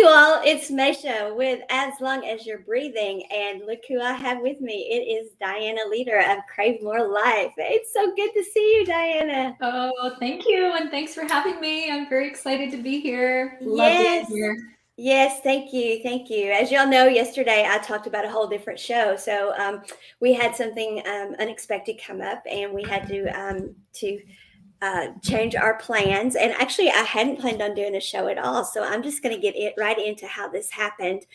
you all, it's Maysha with As Long As You're Breathing, and look who I have with me. It is Dianna Leeder of Crave More Life. It's so good to see you, Dianna. Oh, thank you, and thanks for having me. I'm very excited to be here. Love being Yes. here. Yes, thank you. Thank you. As y'all know, yesterday I talked about a whole different show. So we had something unexpected come up, and we had to change our plans. And actually, I hadn't planned on doing a show at all. So I'm just going to get it right into how this happened.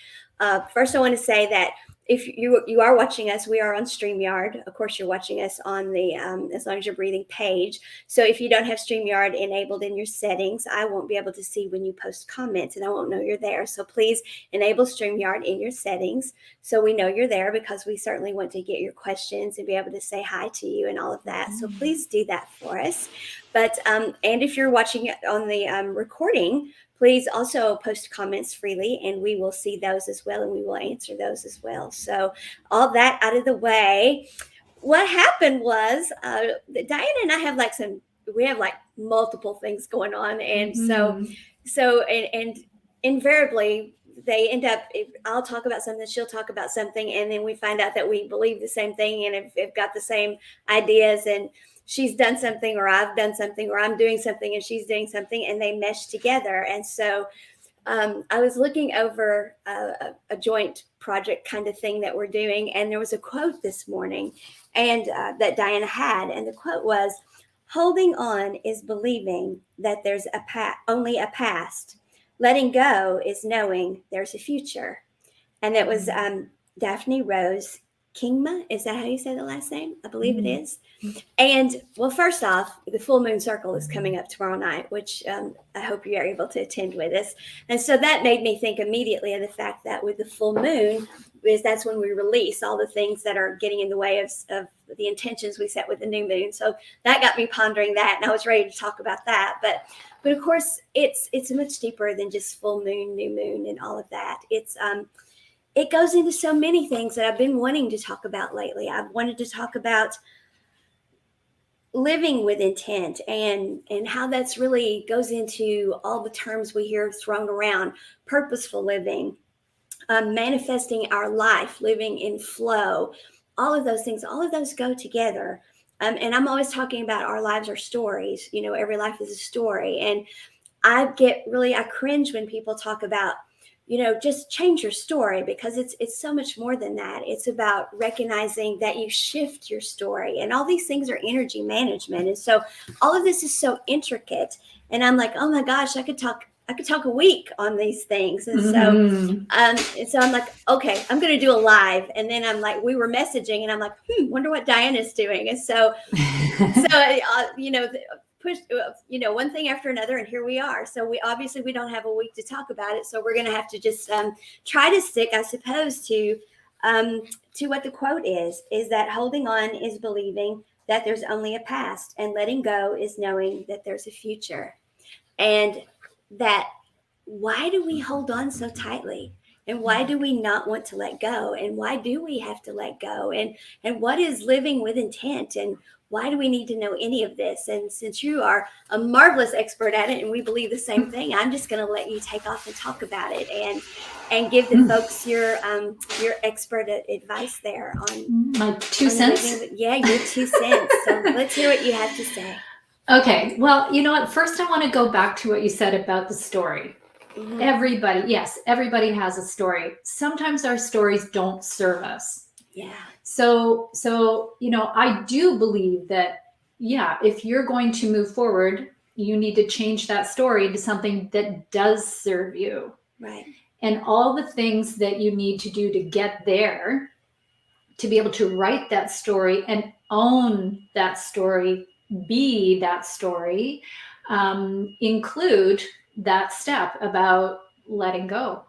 First, I want to say that if you are watching us, we are on StreamYard. Of course, you're watching us on the As Long As You're Breathing page. So if you don't have StreamYard enabled in your settings, I won't be able to see when you post comments, and I won't know you're there. So please enable StreamYard in your settings so we know you're there, because we certainly want to get your questions and be able to say hi to you and all of that. So please do that for us. But and if you're watching it on the recording, please also post comments freely, and we will see those as well, and we will answer those as well. So all that out of the way, what happened was Diana and I have we have multiple things going on, and and invariably they end up, I'll talk about something, she'll talk about something, and then we find out that we believe the same thing and have got the same ideas, and she's done something, or I've done something, or I'm doing something and she's doing something, and they mesh together. And so I was looking over a joint project kind of thing that we're doing, and there was a quote this morning, and that Diana had, and the quote was, "Holding on is believing that there's only a past. Letting go is knowing there's a future." And that was Daphne Rose Kingma. Is that how you say the last name? I believe it is. And well, first off, the full moon circle is coming up tomorrow night, which I hope you are able to attend with us. And so that made me think immediately of the fact that with the full moon, that's when we release all the things that are getting in the way of the intentions we set with the new moon. So that got me pondering that, and I was ready to talk about that. But of course, it's much deeper than just full moon, new moon, and all of that. It goes into so many things that I've been wanting to talk about lately. I've wanted to talk about living with intent, and how that's really goes into all the terms we hear thrown around: purposeful living, manifesting our life, living in flow. All of those things, all of those go together. And I'm always talking about our lives are stories. Every life is a story. And I cringe when people talk about, just change your story, because it's so much more than that. It's about recognizing that you shift your story, and all these things are energy management. And so all of this is so intricate, and I'm like, oh my gosh, I could talk a week on these things. And so I'm like, okay, I'm going to do a live. And then I'm like, we were messaging, and I'm like, wonder what Diana's doing. And so push one thing after another, and here we are. So we don't have a week to talk about it, so we're going to have to just try to stick, I suppose, to what the quote is that holding on is believing that there's only a past, and letting go is knowing that there's a future. And that, why do we hold on so tightly, and why do we not want to let go, and why do we have to let go, and what is living with intent, and why do we need to know any of this? And since you are a marvelous expert at it, and we believe the same thing, I'm just going to let you take off and talk about it, and give the folks your expert advice there on my 2 cents. Your 2 cents. So let's hear what you have to say. Okay. Well, you know what? First, I want to go back to what you said about the story. Everybody has a story. Sometimes our stories don't serve us. Yeah. So, I do believe that, if you're going to move forward, you need to change that story to something that does serve you. Right. And all the things that you need to do to get there, to be able to write that story and own that story, be that story, include that step about letting go.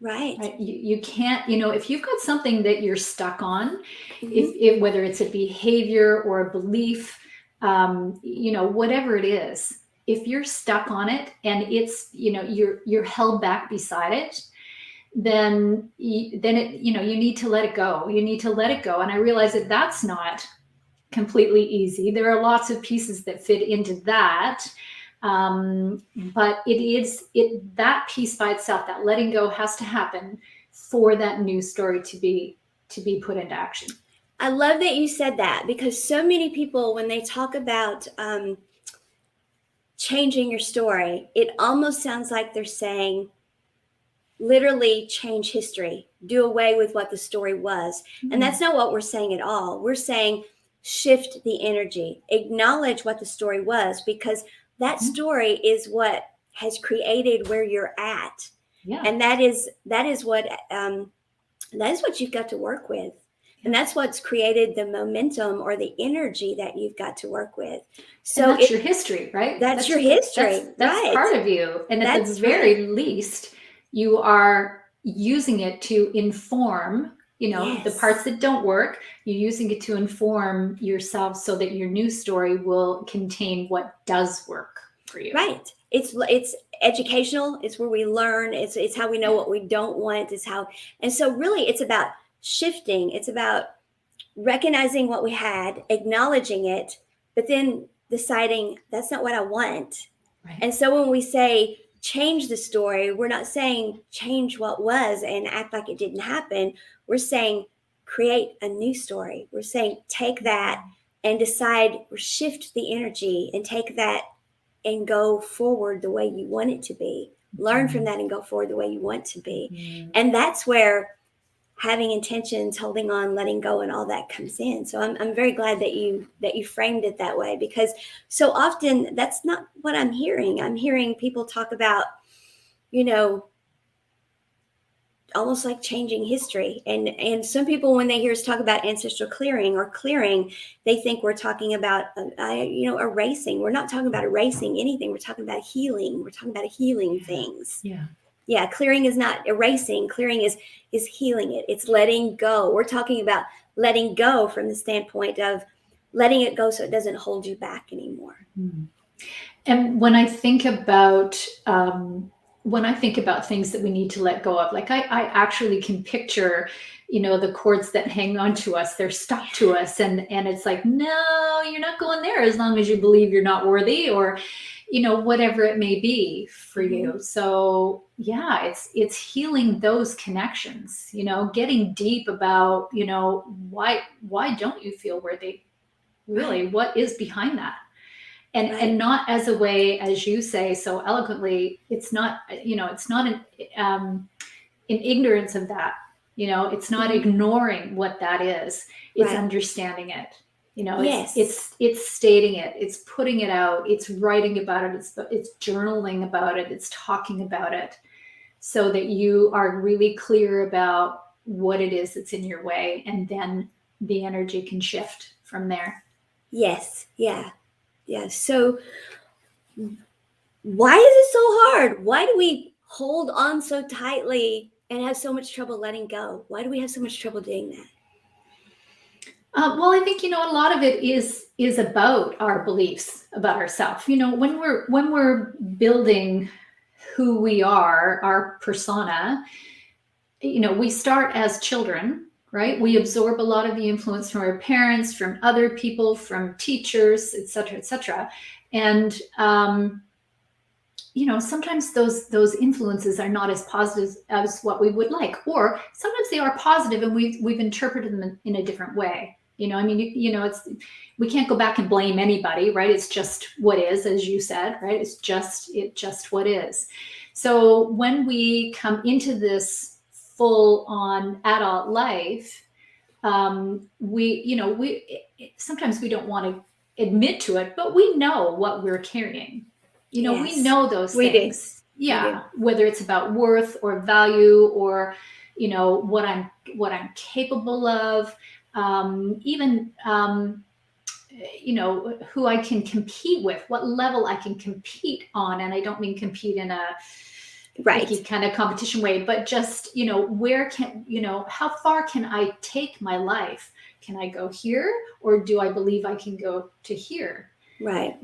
Right. You can't, if you've got something that you're stuck on, if whether it's a behavior or a belief, whatever it is, if you're stuck on it and it's, you're held back beside it, then you need to let it go. You need to let it go. And I realize that that's not completely easy. There are lots of pieces that fit into that. But that piece by itself, that letting go, has to happen for that new story to be put into action. I love that you said that, because so many people, when they talk about changing your story, it almost sounds like they're saying, literally change history, do away with what the story was. And that's not what we're saying at all. We're saying shift the energy, acknowledge what the story was, because that story is what has created where you're at. Yeah. And that is what you've got to work with. And that's what's created the momentum or the energy that you've got to work with. So and that's your history, right? That's your history. That's right. part of you. And at the very least, you are using it to inform, the parts that don't work. You're using it to inform yourself so that your new story will contain what does work for you. Right. It's educational. It's where we learn. It's how we know what we don't want. And so really it's about shifting. It's about recognizing what we had, acknowledging it, but then deciding that's not what I want. Right. And so when we say change the story, we're not saying change what was and act like it didn't happen. We're saying create a new story. We're saying take that and decide, or shift the energy and take that and go forward the way you want it to be. Learn from that and go forward the way you want to be. And that's where having intentions, holding on, letting go, and all that comes in. So I'm very glad that you framed it that way, because so often that's not what I'm hearing. I'm hearing people talk about, almost like changing history. And some people, when they hear us talk about ancestral clearing or clearing, they think we're talking about, erasing. We're not talking about erasing anything. We're talking about healing. We're talking about healing things. Yeah. Clearing is not erasing. Clearing is healing it. It's letting go. We're talking about letting go from the standpoint of letting it go so it doesn't hold you back anymore. And when I think about things that we need to let go of, like I actually can picture, the cords that hang on to us, they're stuck to us. And it's like, no, you're not going there as long as you believe you're not worthy, or, whatever it may be for you. So yeah, it's healing those connections, getting deep about, why don't you feel worthy? Really, what is behind that? And not as a way, as you say so eloquently, it's not in ignorance of that. It's not ignoring what that is. It's understanding it. It's stating it. It's putting it out. It's writing about it. It's journaling about it. It's talking about it, so that you are really clear about what it is that's in your way, and then the energy can shift from there. Yes. Yeah. Yeah. So why is it so hard? Why do we hold on so tightly and have so much trouble letting go? Why do we have so much trouble doing that? Well, I think, a lot of it is about our beliefs about ourselves. When we're building who we are, our persona, we start as children, right? We absorb a lot of the influence from our parents, from other people, from teachers, et cetera, et cetera. And, sometimes those influences are not as positive as what we would like, or sometimes they are positive and we've interpreted them in a different way. We can't go back and blame anybody, right? It's just what is, as you said, right? It's just what is. So when we come into this full on adult life, we sometimes we don't want to admit to it, but we know what we're carrying. We know those things. Yeah. Whether it's about worth or value, or, what I'm capable of, even, who I can compete with, what level I can compete on. And I don't mean compete in a kind of competition way, but just, how far can I take my life? Can I go here, or do I believe I can go to here? Right.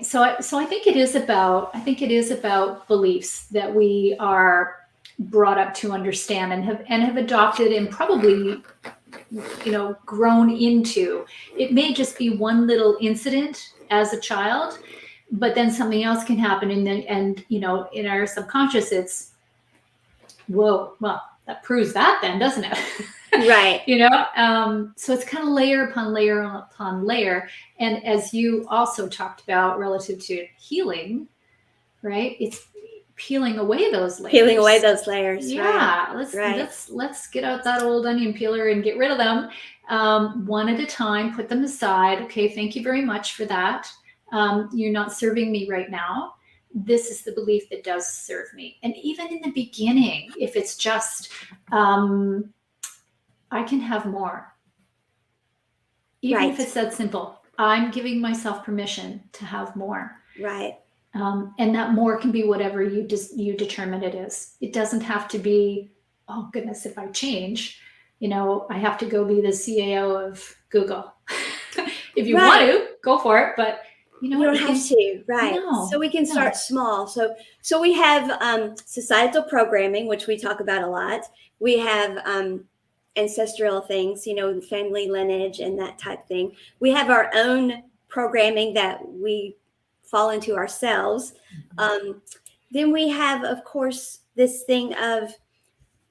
So I think it is about beliefs that we are brought up to understand and have adopted, and probably, grown into. It may just be one little incident as a child, but then something else can happen. And you know, in our subconscious, it's, whoa, well, that proves that then, doesn't it? Right. You know, so it's kind of layer upon layer upon layer. And as you also talked about relative to healing, right? It's peeling away those layers. Peeling away those layers. Yeah. Right. Let's get out that old onion peeler and get rid of them, one at a time. Put them aside. Okay, thank you very much for that. You're not serving me right now. This is the belief that does serve me. And even in the beginning, if it's just, I can have more. Even Right. if it's that simple, I'm giving myself permission to have more. Right. And that more can be whatever you determine it is. It doesn't have to be, oh goodness, if I change, you know, I have to go be the CAO of Google. If you want to, go for it, but you know, you don't have to, right? No, so we can start small. So we have societal programming, which we talk about a lot. We have ancestral things, you know, family lineage and that type thing. We have our own programming that we fall into ourselves. Then we have, of course, this thing of,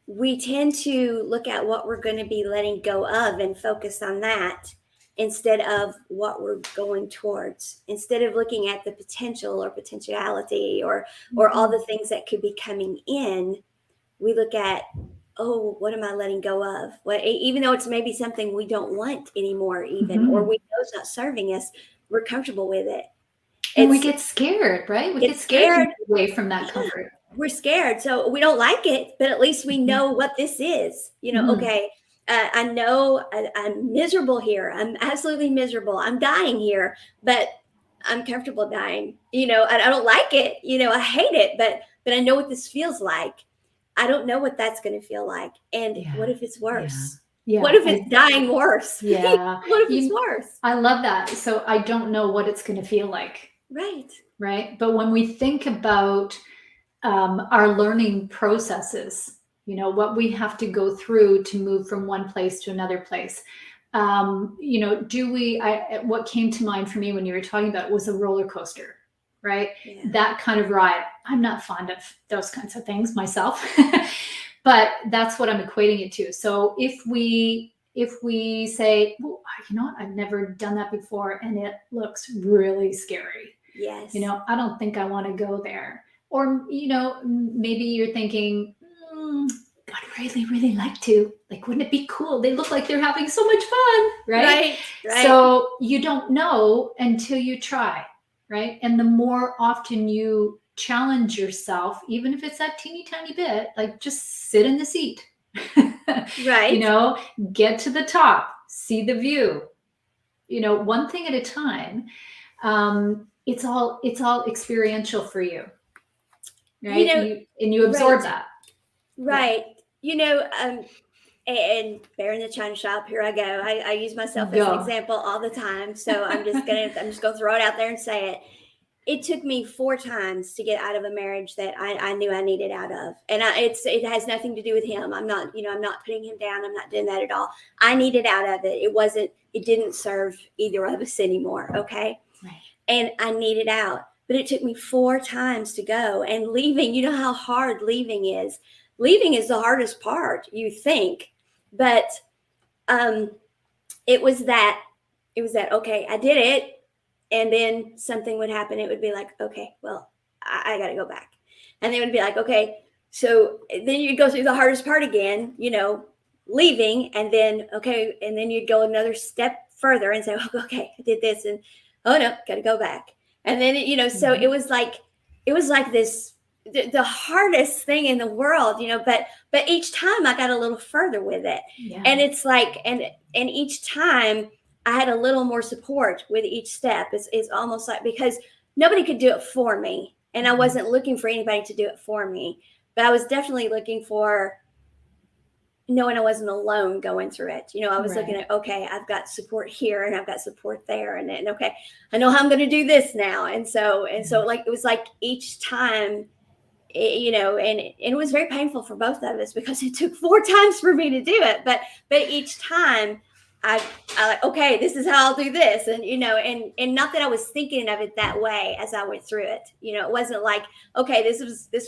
we tend to look at what we're going to be letting go of and focus on that instead of what we're going towards, instead of looking at the potential or potentiality or all the things that could be coming in. We look at, oh, what am I letting go of? Well, even though it's maybe something we don't want anymore, even, or we know it's not serving us, we're comfortable with it. And we get scared, right? We get scared away from that comfort. We're scared. So we don't like it, but at least we know what this is. You know, okay, I know I'm miserable here. I'm absolutely miserable. I'm dying here, but I'm comfortable dying. You know, I don't like it. You know, I hate it, but I know what this feels like. I don't know what that's going to feel like. And what if it's worse? Yeah. What if it's dying worse? Yeah. What if it's worse? I love that. So I don't know what it's going to feel like. Right. Right. But when we think about our learning processes, you know, what we have to go through to move from one place to another place, you know, what came to mind for me when you were talking about it was a roller coaster, right? Yeah. That kind of ride. I'm not fond of those kinds of things myself, but that's what I'm equating it to. So if we say, well, you know what, I've never done that before and it looks really scary. Yes. You know, I don't think I want to go there. Or, you know, maybe you're thinking, I'd really, really like to. Like, wouldn't it be cool? They look like they're having so much fun, right? Right. So you don't know until you try, right? And the more often you challenge yourself, even if it's that teeny tiny bit, like just sit in the seat, right? You know, get to the top, see the view, you know, one thing at a time. It's all experiential for you. Right. You know, and you absorb that. Right. Yeah. You know, and Bear in the China Shop, here I go. I use myself as an example all the time. So I'm just gonna throw it out there and say it. It took me 4 times to get out of a marriage that I knew I needed out of. And it has nothing to do with him. I'm not putting him down. I'm not doing that at all. I needed out of it. It didn't serve either of us anymore. Okay. Right. And I needed out. But it took me 4 times to go. And leaving, you know how hard leaving is. Leaving is the hardest part, you think. But it was that, okay, I did it. And then something would happen. It would be like, okay, well, I got to go back. And they would be like, okay, so then you'd go through the hardest part again, you know, leaving. And then, okay, and then you'd go another step further and say, okay, I did this. And, oh, no, got to go back. And then, you know, so it was like this, the hardest thing in the world, you know, but each time I got a little further with it. Yeah. And it's like, and each time I had a little more support with each step. It's almost like, because nobody could do it for me. And I wasn't looking for anybody to do it for me, but I was definitely looking for knowing I wasn't alone going through it. You know, I was looking at, okay, I've got support here and I've got support there. And then, okay, I know how I'm going to do this now. And so like, it was like each time, you know, and it was very painful for both of us because it took 4 times for me to do it. But each time I like, okay, this is how I'll do this. And, and not that I was thinking of it that way as I went through it. It wasn't like, okay, this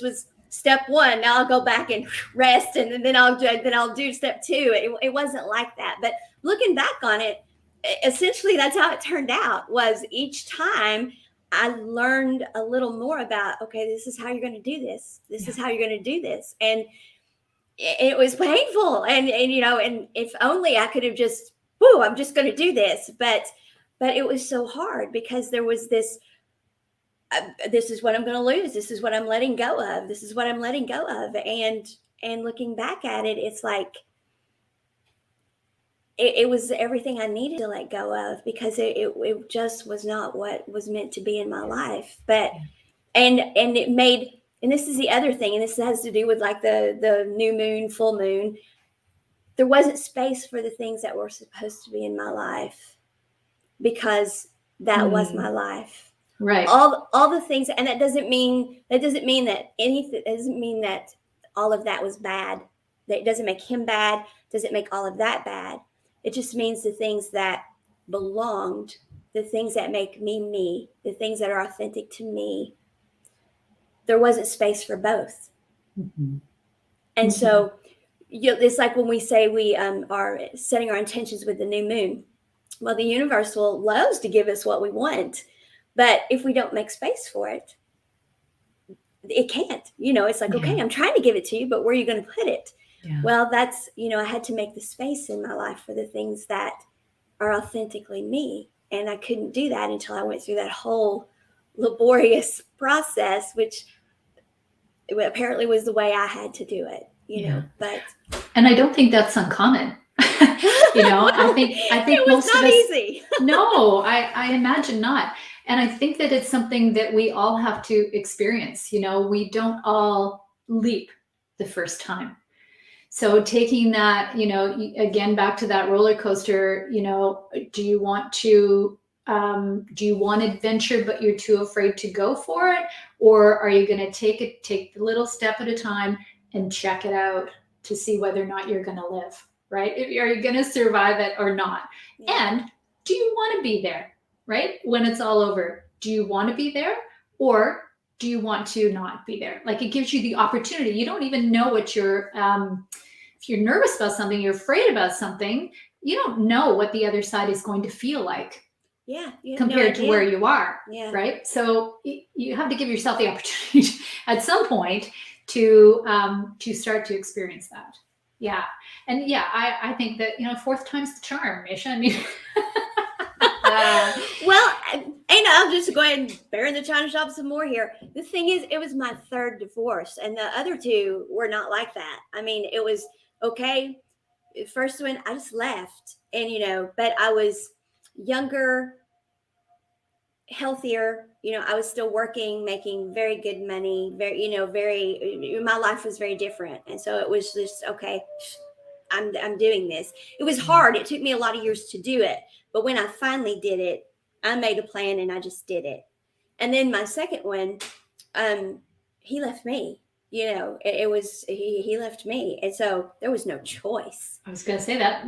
was step one. Now I'll go back and rest. And then I'll do step two. It wasn't like that. But looking back on it, essentially that's how it turned out. Was each time I learned a little more about, okay, this is how you're going to do this. This is how you're going to do this. And it was painful. And if only I could have just, whoo, I'm just going to do this. But it was so hard because there was this, this is what I'm going to lose. This is what I'm letting go of. This is what I'm letting go of. And looking back at it, it's like, it was everything I needed to let go of, because it just was not what was meant to be in my life. But, and it made, and this is the other thing, and this has to do with like the new moon, full moon. There wasn't space for the things that were supposed to be in my life, because that was my life. Right. All the things, and that doesn't mean that anything, it doesn't mean that all of that was bad. That doesn't make him bad, doesn't make all of that bad. It just means the things that belonged, the things that make me me, the things that are authentic to me. There wasn't space for both. Mm-hmm. And so it's like when we say we are setting our intentions with the new moon. Well, the universe loves to give us what we want, but if we don't make space for it, it can't. It's like, okay, I'm trying to give it to you, but where are you going to put it? Yeah. Well, that's, I had to make the space in my life for the things that are authentically me. And I couldn't do that until I went through that whole laborious process, which apparently was the way I had to do it, know, but. And I don't think that's uncommon. I think it was not easy. No, I imagine not. And I think that it's something that we all have to experience. We don't all leap the first time. So taking that, again, back to that roller coaster, do you want adventure, but you're too afraid to go for it? Or are you going to take the little step at a time and check it out to see whether or not you're going to live, right? Are you going to survive it or not? Yeah. And do you want to be there, right? When it's all over, do you want to be there, or do you want to not be there? Like, it gives you the opportunity. You don't even know what you're, if you're nervous about something, you're afraid about something, you don't know what the other side is going to feel like. Yeah. Compared to where you are. Yeah. Right. So you have to give yourself the opportunity at some point to start to experience that. Yeah. And yeah, I think that, fourth time's the charm, Maysha. I mean, well, and I'll just go ahead and bear in the china shop some more here. The thing is, it was my third divorce, and the other two were not like that. I mean, it was okay. First one, I just left, and but I was younger, healthier. I was still working, making very good money. My life was very different, and so it was just okay. I'm doing this. It was hard. It took me a lot of years to do it. But when I finally did it, I made a plan and I just did it. And then my second one, he left me. It was he left me, and so there was no choice. I was going to say that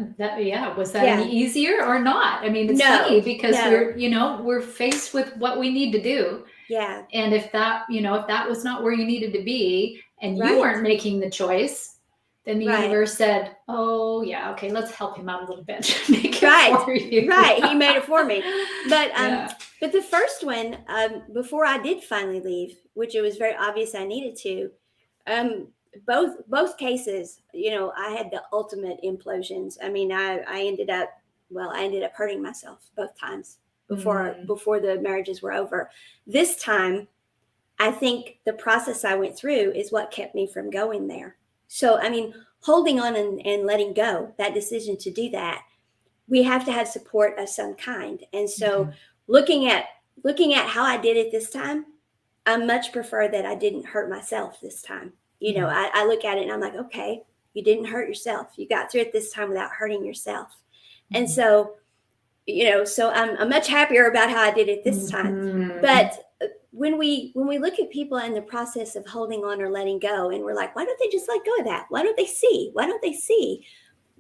was that any easier or not? I mean, it's funny because we're faced with what we need to do. Yeah. And if that was not where you needed to be, and you weren't making the choice, then the universe said, "Oh yeah, okay, let's help him out a little bit. Make it for you." Right. He made it for me. But but the first one, before I did finally leave, which it was very obvious I needed to, both cases, I had the ultimate implosions. I mean, I ended up hurting myself both times before the marriages were over. This time, I think the process I went through is what kept me from going there. So, I mean, holding on and letting go, that decision to do that, we have to have support of some kind. And so looking at how I did it this time, I much prefer that I didn't hurt myself this time. I look at it and I'm like, okay, you didn't hurt yourself. You got through it this time without hurting yourself. And so, so I'm much happier about how I did it this time. But when we look at people in the process of holding on or letting go, and we're like, why don't they just let go of that? Why don't they see?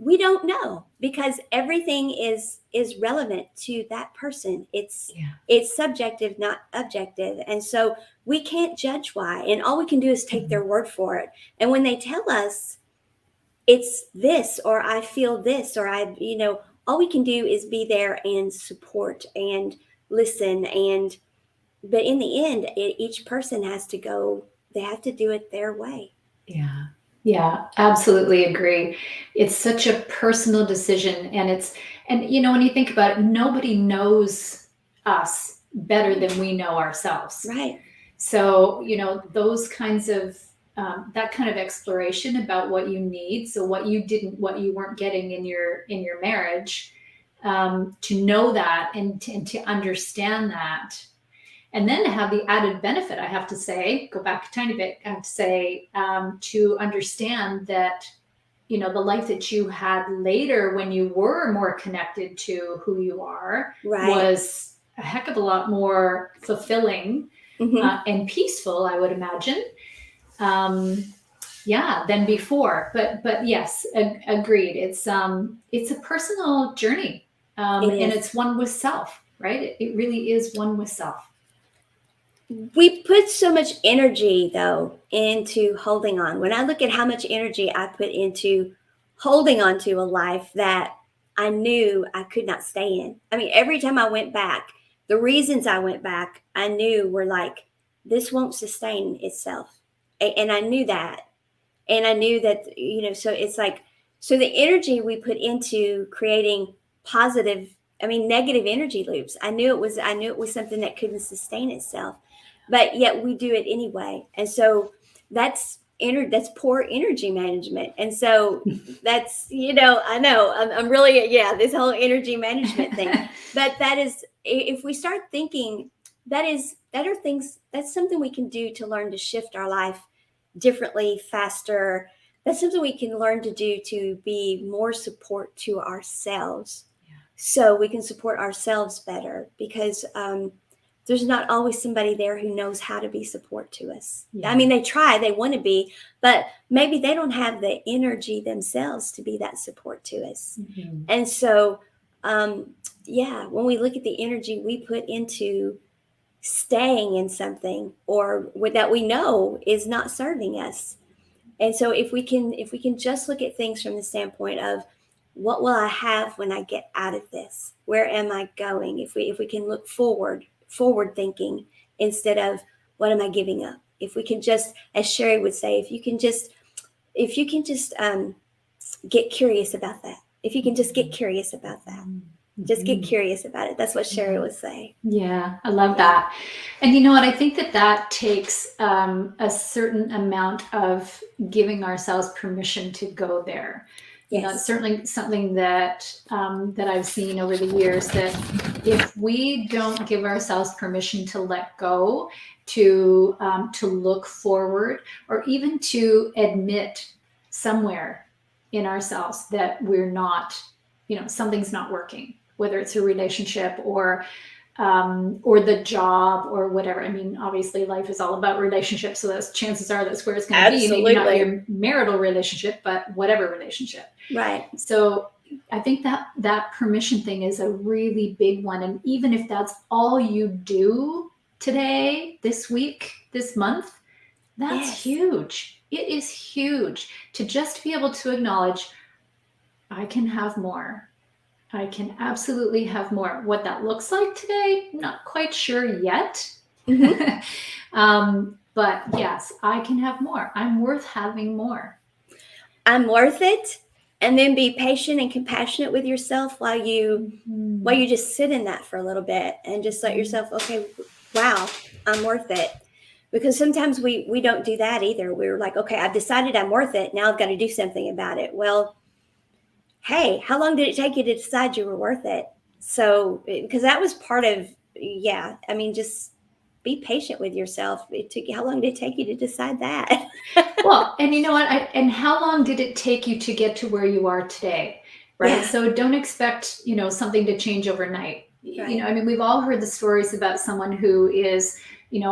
we don't know, because everything is relevant to that person. It's subjective, not objective. And so we can't judge why. And all we can do is take their word for it. And when they tell us it's this, or I feel this, or all we can do is be there and support and listen. But in the end, each person has to go, they have to do it their way. Yeah. Yeah, absolutely agree. It's such a personal decision. And when you think about it, nobody knows us better than we know ourselves. Right. So, those kinds of, that kind of exploration about what you need. So what you weren't getting in your marriage, to know that and to understand that. And then to have the added benefit, I have to say, go back a tiny bit, I have to say, to understand that, the life that you had later when you were more connected to who you are, Right. was a heck of a lot more fulfilling and peaceful, I would imagine, than before. But yes, agreed. It's a personal journey, and it's one with self, right? It really is one with self. We put so much energy, though, into holding on. When I look at how much energy I put into holding on to a life that I knew I could not stay in. I mean, every time I went back, the reasons I went back, I knew were like, this won't sustain itself. And I knew that. And I knew that, so it's like, so the energy we put into creating negative energy loops. I knew it was something that couldn't sustain itself. But yet we do it anyway. And so that's poor energy management. And so that's, I know I'm really, this whole energy management thing. But that is, if we start thinking, that's something we can do to learn to shift our life differently, faster. That's something we can learn to do to be more support to ourselves. So we can support ourselves better, because there's not always somebody there who knows how to be support to us. Yeah. I mean, they try, they want to be, but maybe they don't have the energy themselves to be that support to us. Mm-hmm. And so, when we look at the energy we put into staying in something or that we know is not serving us. And so if we can just look at things from the standpoint of, what will I have when I get out of this? Where am I going? If we can look forward thinking, instead of, what am I giving up? If we can just, as Sherry would say, if you can just get curious about that. If you can just get curious about that. Just get curious about it. That's what Sherry would say. Yeah, I love that. And you know what? I think that takes a certain amount of giving ourselves permission to go there. Yes. It's certainly something that I've seen over the years, that if we don't give ourselves permission to let go, to look forward, or even to admit somewhere in ourselves that we're not, something's not working, whether it's a relationship or the job or whatever. I mean, obviously life is all about relationships. So chances are that's where it's going to be. Maybe not your marital relationship, but whatever relationship. Right. So I think that permission thing is a really big one. And even if that's all you do today, this week, this month, that's huge. It is huge to just be able to acknowledge, I can have more. I can absolutely have more. What that looks like today, not quite sure yet. Mm-hmm. But yes, I can have more. I'm worth having more. I'm worth it. And then be patient and compassionate with yourself while you just sit in that for a little bit and just let yourself, okay, wow, I'm worth it. Because sometimes we don't do that either. We're like, okay, I've decided I'm worth it. Now I've got to do something about it. Well, hey, how long did it take you to decide you were worth it? So, because that was part of, just be patient with yourself. How long did it take you to decide that? Well, and you know what? And how long did it take you to get to where you are today? Right. Yeah. So don't expect, something to change overnight. Right. We've all heard the stories about someone who is,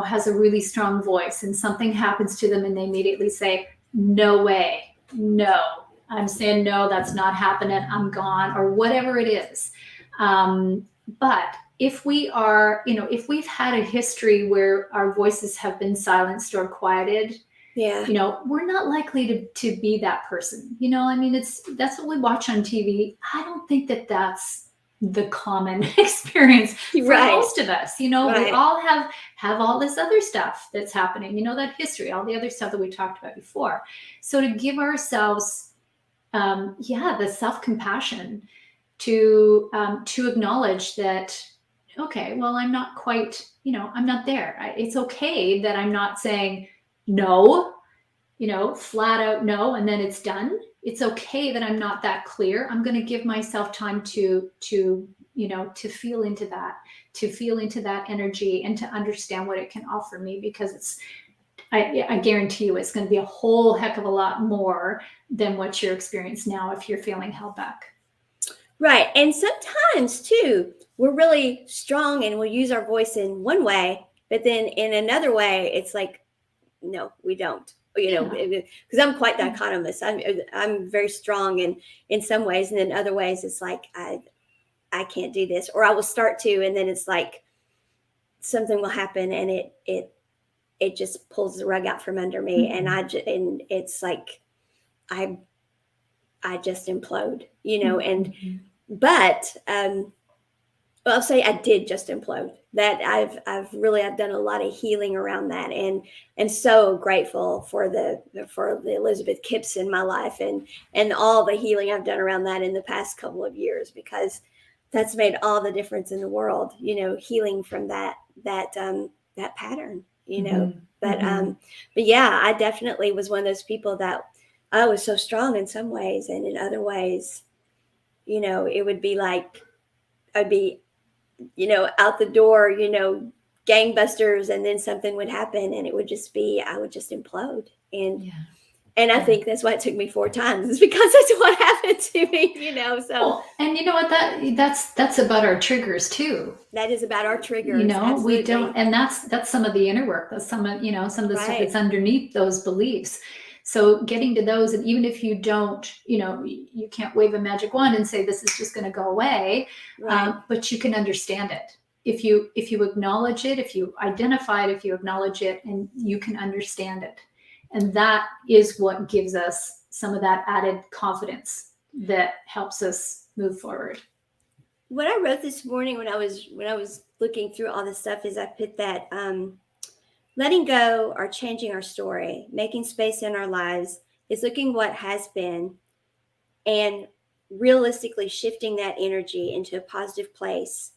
has a really strong voice, and something happens to them and they immediately say, no way, no. I'm saying, no, that's not happening. I'm gone, or whatever it is. But if we are, if we've had a history where our voices have been silenced or quieted, Yeah. we're not likely to be that person. I mean, that's what we watch on TV. I don't think that that's the common experience for Right. most of us. We Right. all have all this other stuff that's happening, that history, all the other stuff that we talked about before. So to give ourselves, the self-compassion to acknowledge that, okay, well, I'm not quite, I'm not there. It's okay that I'm not saying no, flat out no, and then it's done. It's okay that I'm not that clear. I'm going to give myself time to feel into that energy and to understand what it can offer me, because I guarantee you it's going to be a whole heck of a lot more than what you're experiencing now if you're feeling held back. Right. And sometimes too, we're really strong and we'll use our voice in one way, but then in another way, it's like, no, we don't. Because I'm quite dichotomous. I'm very strong in some ways, and in other ways, it's like I can't do this, or I will start to, and then it's like something will happen, and it just pulls the rug out from under me, Mm-hmm. and it's like I just implode, Mm-hmm. But I'll say I did just implode. That I've done a lot of healing around that, and so grateful for the Elizabeth Kipps in my life, and all the healing I've done around that in the past couple of years, because that's made all the difference in the world. Healing from that pattern. Mm-hmm. But yeah, I definitely was one of those people that I was so strong in some ways, and in other ways, it would be like I'd be, out the door, gangbusters, and then something would happen, and I would just implode. And I think that's why it took me 4 times. It's because that's what happened to me, so. Well, and you know what, that's about our triggers too. That is about our triggers. Absolutely. We don't, and that's some of the inner work. That's some of the stuff that's underneath those beliefs. So getting to those, and even if you don't, you can't wave a magic wand and say this is just going to go away, right. But you can understand it. If you acknowledge it, if you identify it, if you acknowledge it, and you can understand it. And that is what gives us some of that added confidence that helps us move forward. What I wrote this morning when I was looking through all this stuff is I put that letting go or changing our story, making space in our lives, is looking what has been and realistically shifting that energy into a positive place,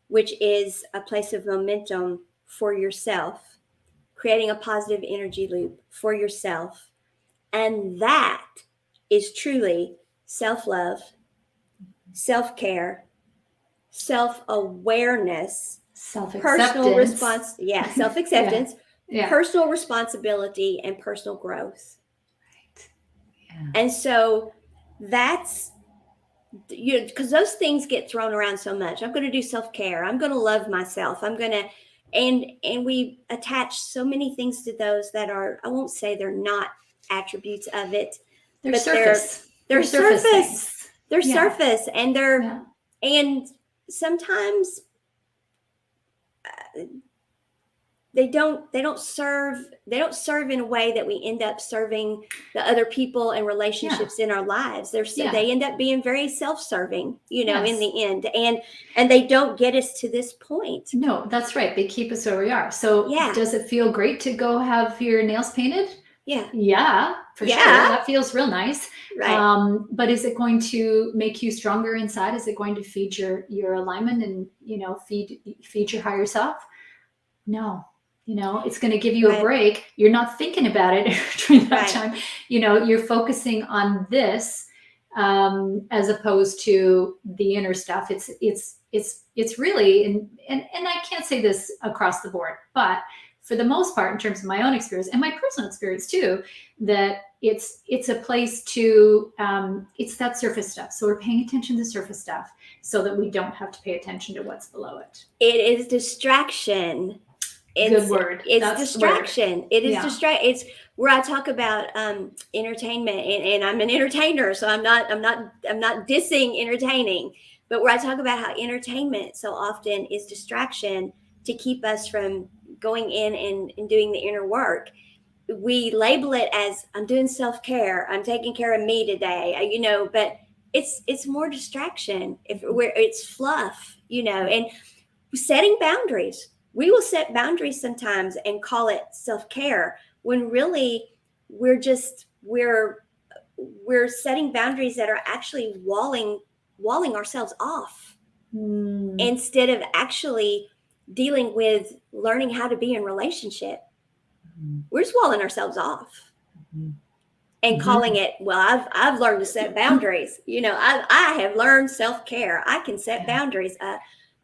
which is a place of momentum for yourself, creating a positive energy loop for yourself. And that is truly self-love, self-care, self-awareness, personal response, self-acceptance, personal responsibility, and personal growth. Right. Yeah. And so that's, because those things get thrown around so much. I'm going to do self-care. I'm going to love myself. I'm going to, and we attach so many things to those that are, I won't say they're not attributes of it, they're but surface. They're surface. They're surface, and they're, and sometimes they don't serve in a way that we end up serving the other people and relationships in our lives. They end up being very self-serving, in the end, and they don't get us to this point. No, that's right. They keep us where we are. So does it feel great to go have your nails painted? Yeah, for sure. That feels real nice. Right. But is it going to make you stronger inside? Is it going to feed your alignment and, feed your higher self? No. It's going to give you a break. You're not thinking about it during that time. You're focusing on this as opposed to the inner stuff. It's really, and I can't say this across the board, but for the most part, in terms of my own experience and my personal experience too, that it's a place to, it's that surface stuff. So we're paying attention to surface stuff so that we don't have to pay attention to what's below it. It is distraction Good word. It's That's distraction. It is Yeah. It's where I talk about entertainment, and I'm an entertainer, so I'm not dissing entertaining, but where I talk about how entertainment so often is distraction to keep us from going in and doing the inner work. We label it as I'm doing self-care, I'm taking care of me today, but it's more distraction if where it's fluff, and setting boundaries. We will set boundaries sometimes and call it self-care when really we're just we're setting boundaries that are actually walling ourselves off instead of actually dealing with learning how to be in relationship. We're just walling ourselves off and calling it, well, I've learned to set boundaries. I have learned self-care. I can set boundaries.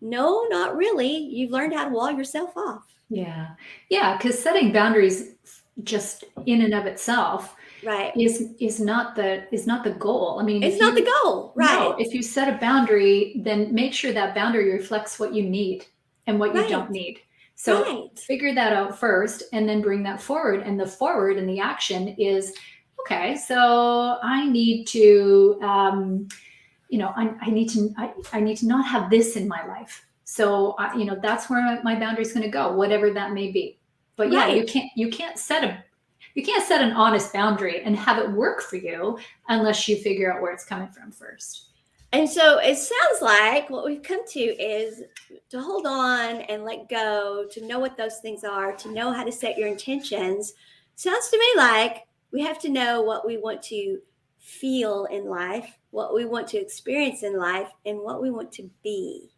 No, not really. You've learned how to wall yourself off. Yeah. Yeah. Because setting boundaries just in and of itself Right. is not the goal. I mean, It's not the goal. Right. No, if you set a boundary, then make sure that boundary reflects what you need and what you Right. don't need. So Right. figure that out first and then bring that forward. And the forward and the action is, okay, so I need to, I need to not have this in my life. So, that's where my boundary is going to go, whatever that may be. But yeah, Right. you can't set an honest boundary and have it work for you unless you figure out where it's coming from first. And so it sounds like what we've come to is to hold on and let go, to know what those things are, to know how to set your intentions. Sounds to me like we have to know what we want to feel in life, what we want to experience in life, and what we want to be.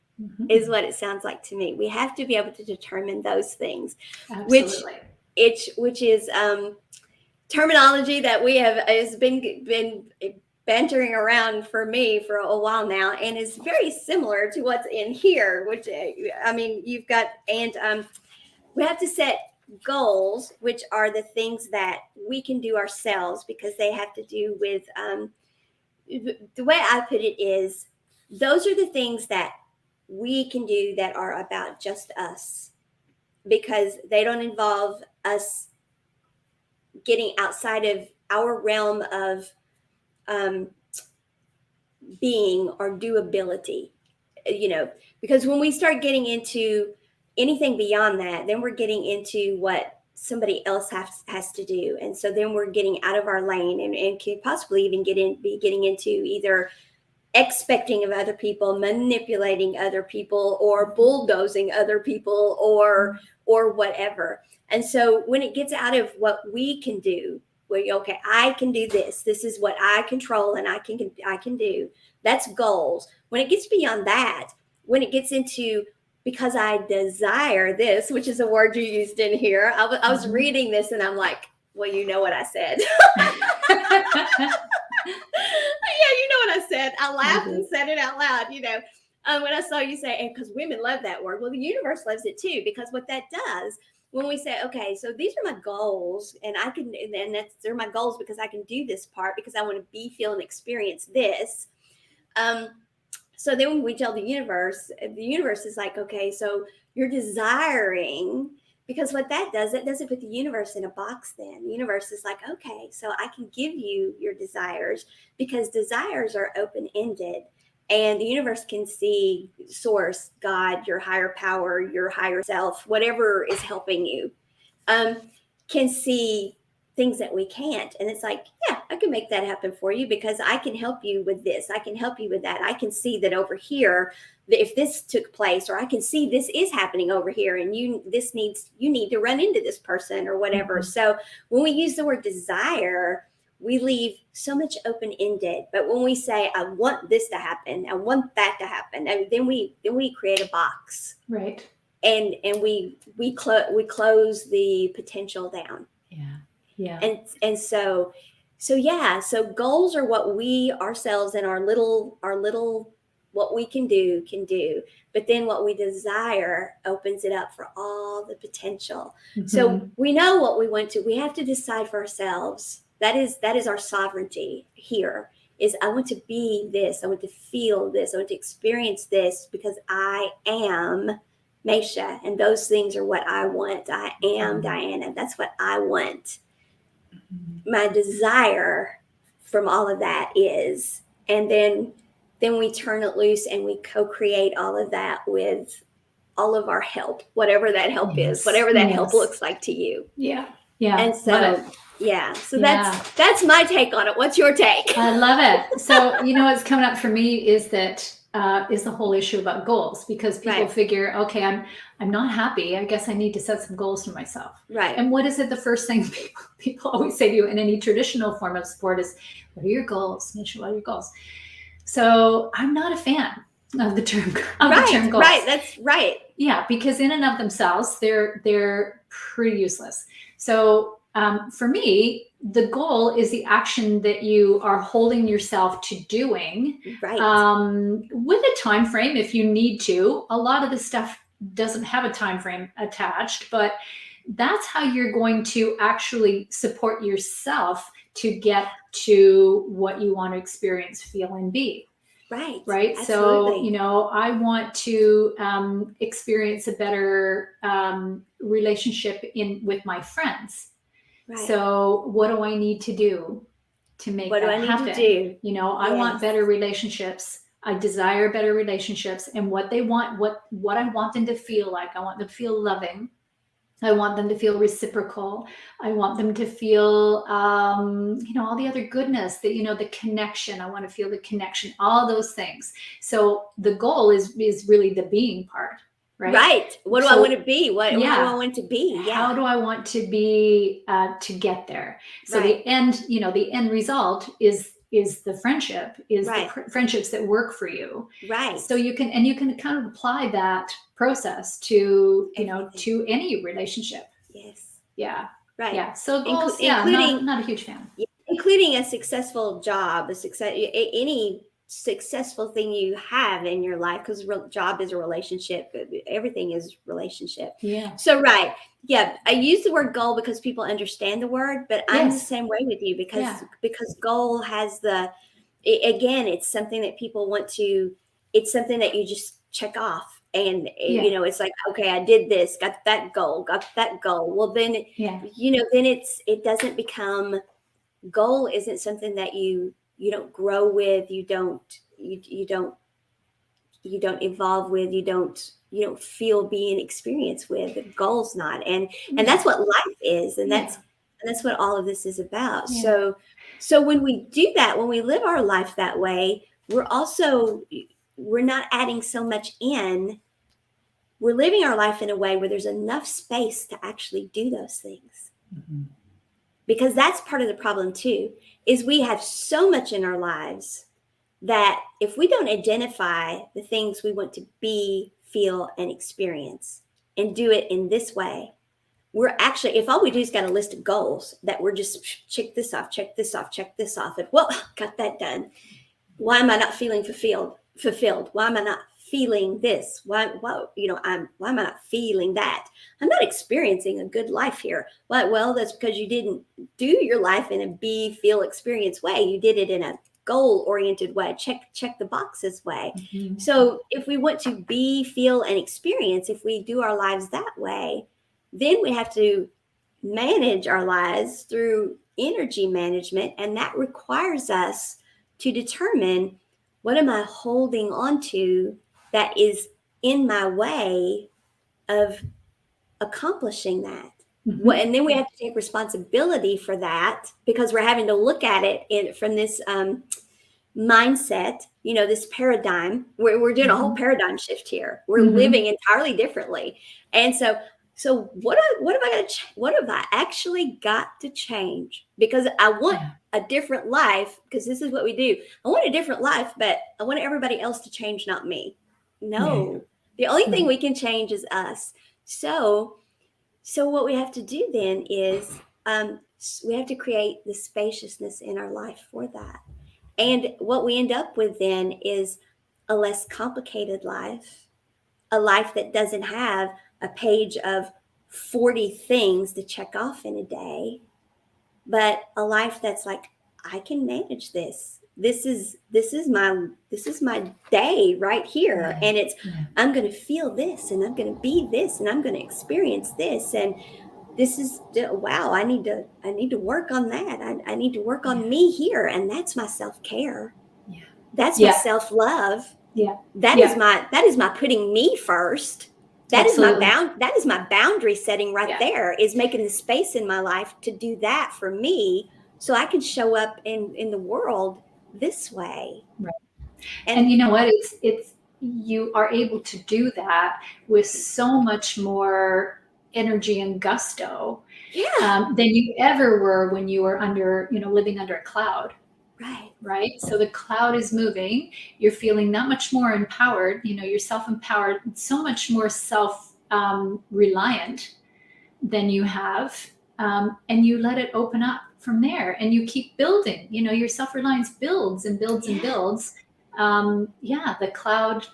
Is what it sounds like to me. We have to be able to determine those things. Absolutely. Which is terminology that we has been bantering around for me for a while now, and is very similar to what's in here. Which you've got, and we have to set goals, which are the things that we can do ourselves, because they have to do with the way I put it is, those are the things that we can do that are about just us, because they don't involve us getting outside of our realm of being or doability, because when we start getting into anything beyond that, then we're getting into what somebody else has to do. And so then we're getting out of our lane, and could possibly even be getting into either expecting of other people, manipulating other people, or bulldozing other people, or whatever. And so when it gets out of what we can do, okay, I can do this. This is what I control and I can do. That's goals. When it gets beyond that, when it gets into, because I desire this, which is a word you used in here. I was reading this and I'm like, well, you know what I said. Yeah, you know what I said. I laughed and said it out loud, when I saw you say, and because women love that word. Well, the universe loves it too, because what that does, when we say, okay, so these are my goals, and they're my goals because I can do this part, because I want to be, feel, and experience this. So then when we tell the universe is like, okay, so you're desiring, because what that does, it doesn't put the universe in a box. Then the universe is like, okay, so I can give you your desires, because desires are open-ended, and the universe can see source, God, your higher power, your higher self, whatever is helping you, can see things that we can't. And it's like, yeah, I can make that happen for you, because I can help you with this. I can help you with that. I can see that over here, if this took place, or I can see this is happening over here, and you need to run into this person or whatever. So when we use the word desire, we leave so much open-ended. But when we say, I want this to happen, I want that to happen, and then we create a box. Right. And we close the potential down. Yeah. Yeah. And so goals are what we ourselves and our little what we can do, but then what we desire opens it up for all the potential. So we know what we want to. We have to decide for ourselves. That is our sovereignty here, is I want to be this, I want to feel this, I want to experience this, because I am Maysha, and those things are what I want. I am Dianna. That's what I want. My desire from all of that is, and then we turn it loose and we co-create all of that with all of our help, whatever that help is, whatever that help looks like to you. Yeah. Yeah. And so, so that's my take on it. What's your take? I love it. So, what's coming up for me is that is the whole issue about goals, because people figure, okay, I'm not happy. I guess I need to set some goals for myself. Right. And what is it? The first thing people always say to you in any traditional form of sport is, what are your goals? Maysha, what are your goals? So I'm not a fan of the term goals. Right. That's right. Yeah, because in and of themselves, they're pretty useless. So for me, the goal is the action that you are holding yourself to doing, with a time frame if you need to. A lot of the stuff doesn't have a time frame attached, but that's how you're going to actually support yourself to get to what you want to experience, feel, and be. Right. Absolutely. So, I want to experience a better relationship with my friends. Right. So what do I need to do to make that happen? What do I need to do? I want better relationships. I desire better relationships, and what they want, what I want them to feel like. I want them to feel loving. I want them to feel reciprocal. I want them to feel, all the other goodness that, the connection. I want to feel the connection, all those things. So the goal is really the being part, right? Right. What do I want to be? How do I want to be? Yeah. How do I want to be to get there? So the end, the end result is the friendship, the friendships that work for you. Right. So you can kind of apply that process to, to any relationship. Yes. Yeah. Right. Yeah. So goals, including, not a huge fan. Including a successful job, any successful thing you have in your life, because job is a relationship. Everything is relationship. Yeah. So, I use the word goal because people understand the word, but I'm the same way with you because goal has again, it's something that people want to, it's something that you just check off. And, it's like, okay, I did this, got that goal. Well, then, then it doesn't become, goal isn't something that you don't grow with, you don't evolve with, you don't feel being experienced with. The goal's not. And that's what life is. And that's what all of this is about. Yeah. So when we do that, when we live our life that way, we're not adding so much in. We're living our life in a way where there's enough space to actually do those things. Mm-hmm. Because that's part of the problem too, is we have so much in our lives that if we don't identify the things we want to be, feel, and experience and do it in this way, we're actually, if all we do is got a list of goals that we're just check this off, check this off, check this off, and got that done. Why am I not feeling fulfilled? Why am I not feeling this? Why am I not feeling that? I'm not experiencing a good life here. Well, that's because you didn't do your life in a be, feel, experience way. You did it in a goal-oriented way, check the boxes way. Mm-hmm. So if we want to be, feel, and experience, if we do our lives that way, then we have to manage our lives through energy management, and that requires us to determine, what am I holding on to that is in my way of accomplishing that? Mm-hmm. And then we have to take responsibility for that, because we're having to look at it from this mindset, this paradigm. We're doing a whole paradigm shift here. We're living entirely differently. And so what have I actually got to change? Because I want a different life, because this is what we do. I want a different life, but I want everybody else to change, not me. No, the only thing we can change is us. So what we have to do then is we have to create the spaciousness in our life for that. And what we end up with then is a less complicated life, a life that doesn't have a page of 40 things to check off in a day, but a life that's like, I can manage this. this is my day right here, and it's I'm going to feel this, and I'm going to be this, and I'm going to experience this, and this is wow. I need to work on that. I need to work on me here, and that's my self-care. Yeah. That's my self-love. Yeah. That is my putting me first. That is my boundary setting right there, is making the space in my life to do that for me, so I can show up in the world this way. Right. And you know what? It's you are able to do that with so much more energy and gusto than you ever were when you were living under a cloud. Right. So the cloud is moving. You're feeling that much more empowered. You're self-empowered, so much more self-reliant than you have. And you let it open up from there, and you keep building. Your self-reliance builds and builds and builds. The cloud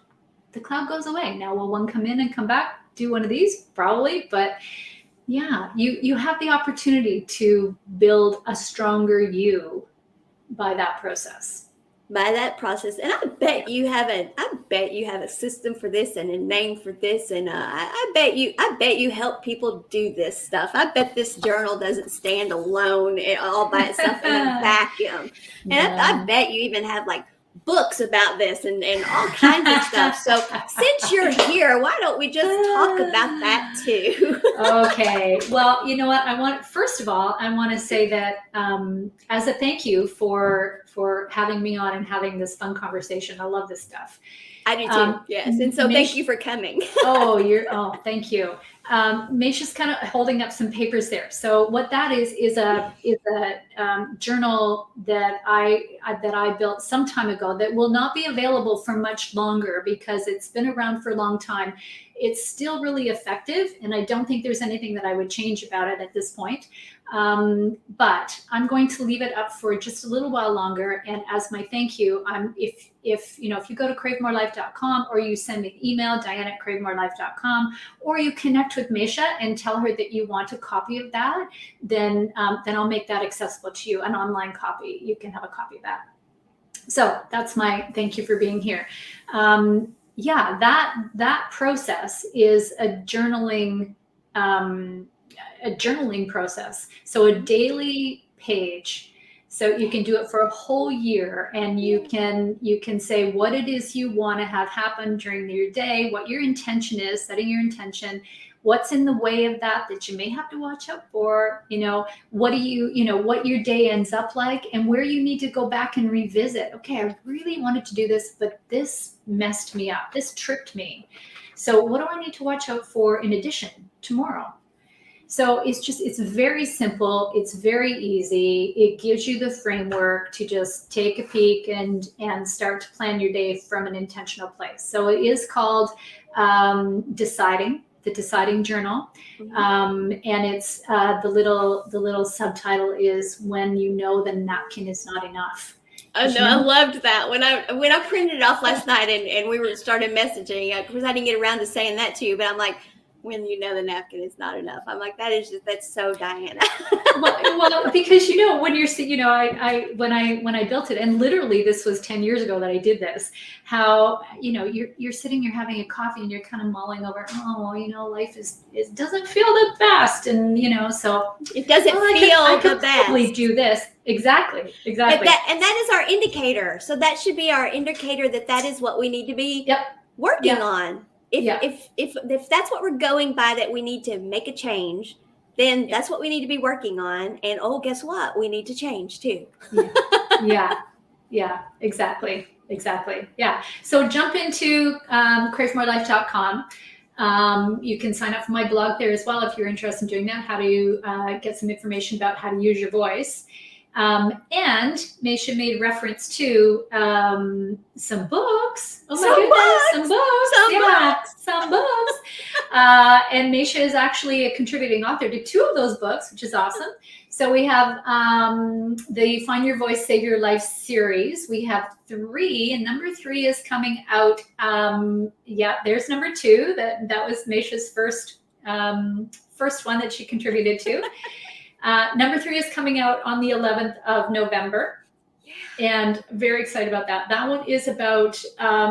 goes away. Now, will one come in and come back, do one of these? Probably, but you have the opportunity to build a stronger you by that process. And I bet you have a system for this and a name for this, and I bet you help people do this stuff. I bet this journal doesn't stand alone all by itself in a vacuum. And I bet you even have like books about this and all kinds of stuff. So since you're here, why don't we just talk about that too? Okay. Well, you know what? First of all, I want to say that as a thank you for having me on and having this fun conversation. I love this stuff. I do too. Yes. And so thank you for coming. Thank you. Maysha's kind of holding up some papers there. So what that is a journal that I built some time ago that will not be available for much longer because it's been around for a long time. It's still really effective, and I don't think there's anything that I would change about it at this point. But I'm going to leave it up for just a little while longer. And as my thank you, if you go to cravemorelife.com, or you send me an email, Dianna@cravemorelife.com, or you connect with Maysha and tell her that you want a copy of that, then I'll make that accessible to you, an online copy. You can have a copy of that. So that's my thank you for being here. That process is a journaling process. So a daily page. So you can do it for a whole year, and you can say what it is you want to have happen during your day, what your intention is, setting your intention, what's in the way of that you may have to watch out for, what your day ends up like, and where you need to go back and revisit. Okay, I really wanted to do this, but this messed me up. This tripped me. So what do I need to watch out for in addition tomorrow? So it's very simple. It's very easy. It gives you the framework to just take a peek and start to plan your day from an intentional place. So it is called the Deciding Journal. And it's the little subtitle is When You Know the Napkin Is Not Enough. Oh no, I loved that. When I printed it off last night and we started messaging, because I didn't get around to saying that to you, but I'm like, when you know the napkin is not enough. I'm like, that's so Dianna. well, because when you're, when I built it, and literally this was 10 years ago that I did this, how, you're sitting, you're having a coffee and you're kind of mulling over, life it doesn't feel the best. And, so it doesn't feel the best. Probably do this. Exactly. And that is our indicator. So that should be our indicator that is what we need to be working on. If that's what we're going by, that we need to make a change, then that's what we need to be working on. And guess what? We need to change too. Yeah, exactly. Yeah. So jump into cravemorelife.com. You can sign up for my blog there as well if you're interested in doing that, how to get some information about how to use your voice. And Maysha made reference to some books. Oh my goodness, some books. And Maysha is actually a contributing author to 2 of those books, which is awesome. So we have the Find Your Voice, Save Your Life series. We have 3, and number 3 is coming out. There's number 2. That was Maysha's first one that she contributed to. Number 3 is coming out on the 11th of November. And very excited about that. That one is about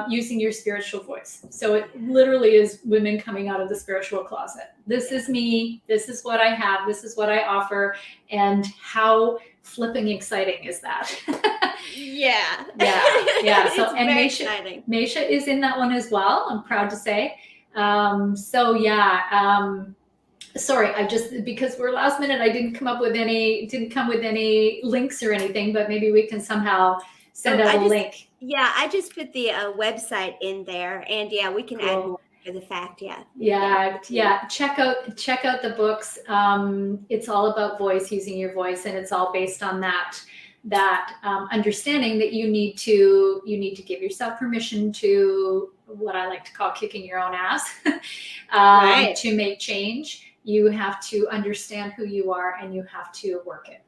using your spiritual voice. So it literally is women coming out of the spiritual closet. This is me. This is what I have. This is what I offer. And how flipping exciting is that? Yeah. Yeah. So, It's and very Maysha, exciting. Maysha is in that one as well. I'm proud to say. Sorry, I just, because we're last minute, I didn't come with any links or anything, but maybe we can somehow send out a link. Yeah, I just put the website in there, and yeah, we can add more to the fact. Yeah. Check out the books. It's all about voice, using your voice, and it's all based on that understanding that you need to give yourself permission to, what I like to call, kicking your own ass. Right. To make change. You have to understand who you are, and you have to work it.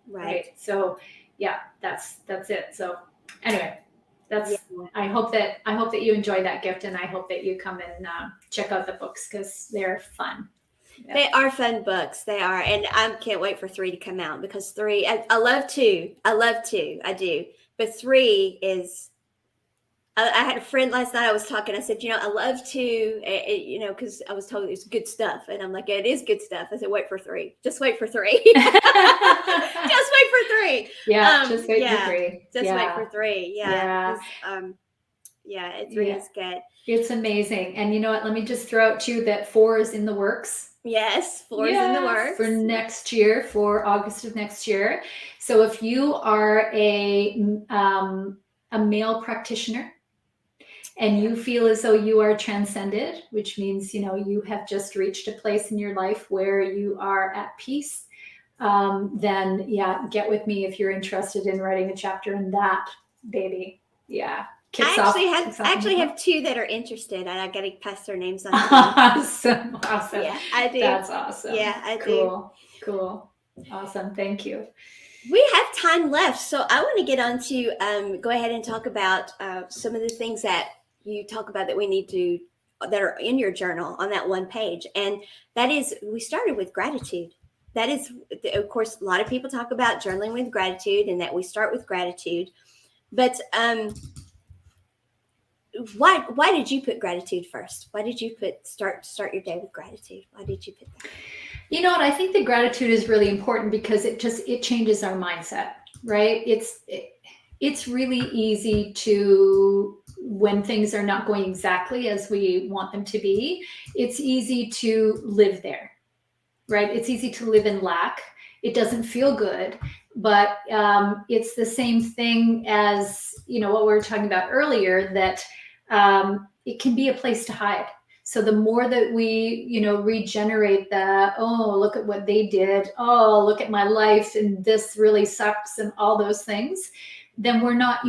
Right. So yeah, that's it. So anyway, I hope that you enjoy that gift, and I hope that you come and check out the books, because they're fun. Yeah. They are fun books. They are. And I can't wait for 3 to come out, because 3, I love 2. I do. But 3 is, I had a friend last night, I was talking, I said, I love 2, because I was told it's good stuff. And I'm like, it is good stuff. I said, wait for 3. Just wait for 3. Just wait for 3. Yeah, just wait for 3. Just wait for 3. Yeah. It's really good. It's amazing. And you know what? Let me just throw out too that 4 is in the works. Yes, 4 is in the works. For next year, for August of next year. So if you are a male practitioner, and you feel as though you are transcended, which means, you have just reached a place in your life where you are at peace, then get with me if you're interested in writing a chapter in that, baby. Yeah. I actually have 2 that are interested, and I got to pass their names on. Awesome. Yeah, I do. That's awesome. Yeah, I do. Cool. Awesome. Thank you. We have time left, so I want to get on to go ahead and talk about some of the things that you talk about that are in your journal on that one page. And that is, we started with gratitude. That is, of course, a lot of people talk about journaling with gratitude, and that we start with gratitude. But why did you put gratitude first? Why did you put start your day with gratitude? Why did you put that? You know what? I think the gratitude is really important, because it changes our mindset, right? It's really easy to, when things are not going exactly as we want them to be, it's easy to live there, right? It's easy to live in lack. It doesn't feel good, but it's the same thing as, what we were talking about earlier, that it can be a place to hide. So the more that we, regenerate the, oh, look at what they did, oh, look at my life, and this really sucks, and all those things, then we're not,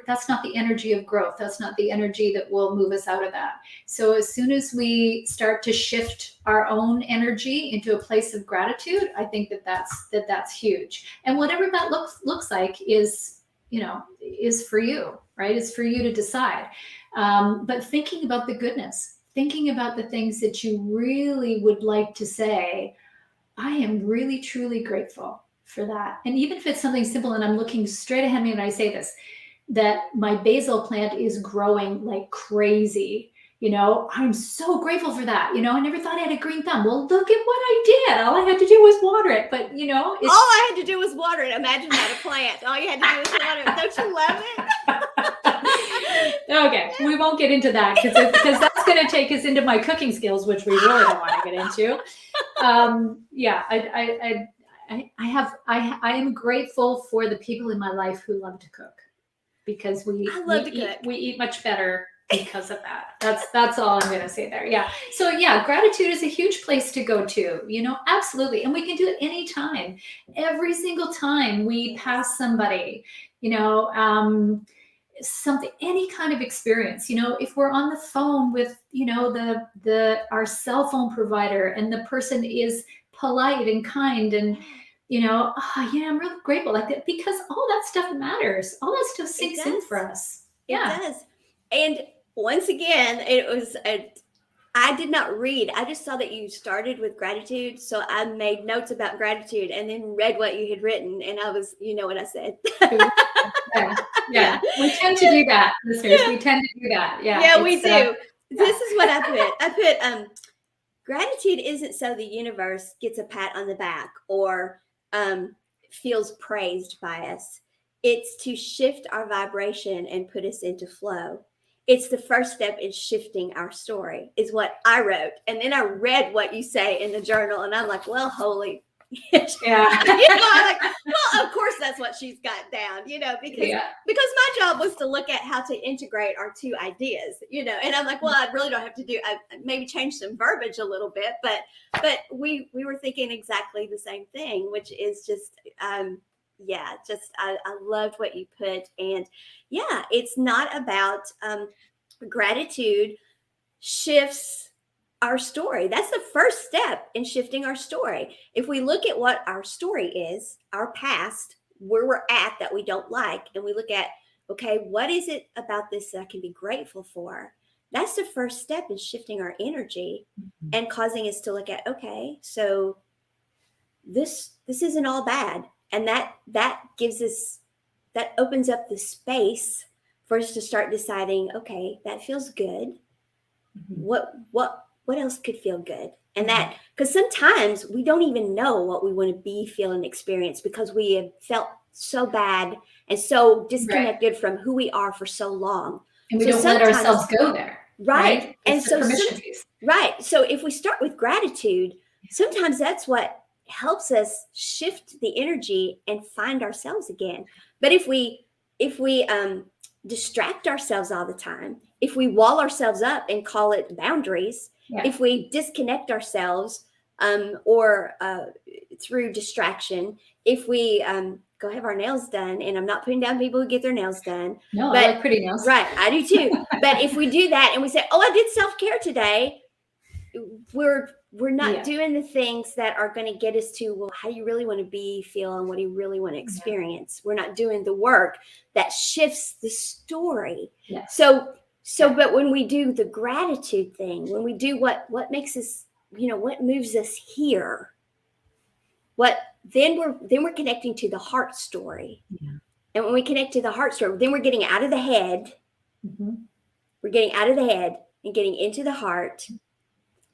that's not the energy of growth. That's not the energy that will move us out of that. So as soon as we start to shift our own energy into a place of gratitude, I think that's huge. And whatever that looks like is for you, right? It's for you to decide. But thinking about the goodness, thinking about the things that you really would like to say, I am really, truly grateful for that. And even if it's something simple, and I'm looking straight ahead of me when I say this, that my basil plant is growing like crazy. I'm so grateful for that. I never thought I had a green thumb. Well, look at what I did. All I had to do was water it. But, all I had to do was water it. Imagine that, a plant. All you had to do was water it. Don't you love it? Okay, we won't get into that, because that's going to take us into my cooking skills, which we really don't want to get into. I am grateful for the people in my life who love to cook, because we eat much better because of that. That's all I'm going to say there. Yeah. So gratitude is a huge place to go to, absolutely. And we can do it anytime, every single time we pass somebody, something, any kind of experience, if we're on the phone with, our cell phone provider, and the person is polite and kind, and I'm really grateful, like that, because all that stuff matters. All that stuff sinks in for us. It does. And once again, it was I did not read. I just saw that you started with gratitude. So I made notes about gratitude and then read what you had written. And I was, you know what I said. Yeah. Yeah. We tend to do that, listeners. We tend to do that. Yeah, we do. This yeah. is what I put. I put gratitude isn't so the universe gets a pat on the back or feels praised by us. It's to shift our vibration and put us into flow. It's the first step in shifting our story, is what I wrote. And then I read what you say in the journal, and I'm like, well, holy. Yeah. I'm like, well, of course that's what she's got down, because my job was to look at how to integrate our two ideas, and I'm like, well, I really don't have to I maybe change some verbiage a little bit, but we were thinking exactly the same thing, which is just I loved what you put. And yeah, it's not about gratitude shifts our story. That's the first step in shifting our story. If we look at what our story is, our past, where we're at that we don't like, and we look at, okay, what is it about this that I can be grateful for? That's the first step in shifting our energy and causing us to look at, okay, so this isn't all bad. And that gives us, that opens up the space for us to start deciding, okay, that feels good. What else could feel good? And that, because sometimes we don't even know what we want to be, feel, and experience because we have felt so bad and so disconnected from who we are for so long. And we don't let ourselves go there. Right. And so permission piece. Right. So if we start with gratitude, sometimes that's what helps us shift the energy and find ourselves again. But if we distract ourselves all the time, if we wall ourselves up and call it boundaries, if we disconnect ourselves or through distraction, if we go have our nails done, and I'm not putting down people who get their nails done. No, I like pretty nails. Right, I do too. But if we do that and we say, oh, I did self-care today, we're not doing the things that are going to get us to, well, how do you really want to be, feel, and what do you really want to experience? We're not doing the work that shifts the story. But when we do the gratitude thing, when we do what makes us, what moves us here, then we're connecting to the heart story. And when we connect to the heart story, then we're getting out of the head. We're getting out of the head and getting into the heart.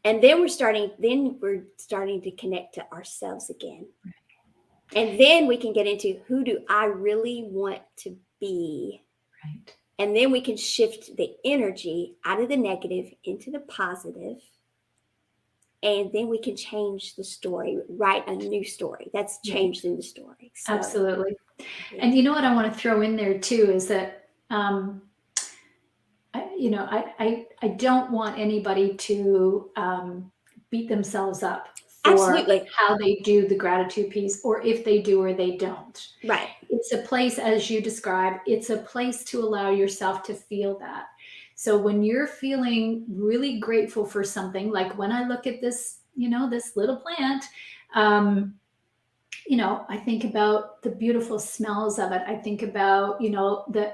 And then we're starting to connect to ourselves again. And then we can get into, who do I really want to be? Right. And then we can shift the energy out of the negative into the positive. And then we can change the story, write a new story that's changed in the story. So, absolutely. Yeah. And you know what I want to throw in there too is that, I don't want anybody to beat themselves up for how they do the gratitude piece, or if they do or they don't. Right. It's a place, as you described, it's a place to allow yourself to feel that. So when you're feeling really grateful for something, like when I look at this, this little plant, I think about the beautiful smells of it. I think about,